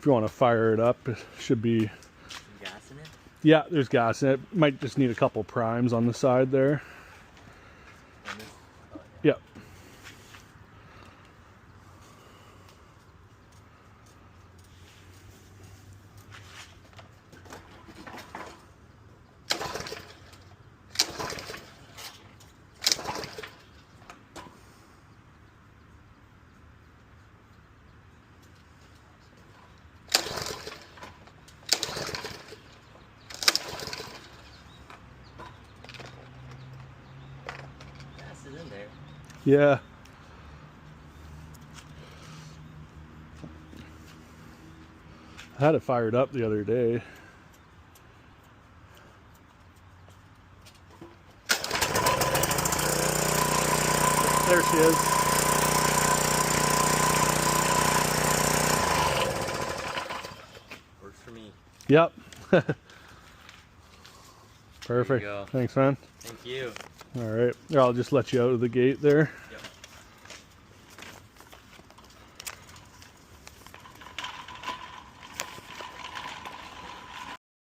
if you want to fire it up, it should be. Some gas in it? Yeah, there's gas in it. Might just need a couple primes on the side there. And this, oh, yeah. Yep. Gas is in there. Yeah. I had it fired up the other day. There she is. Works for me. Yep. There you Perfect. go. Thanks, man. Thank you. All right. I'll just let you out of the gate there.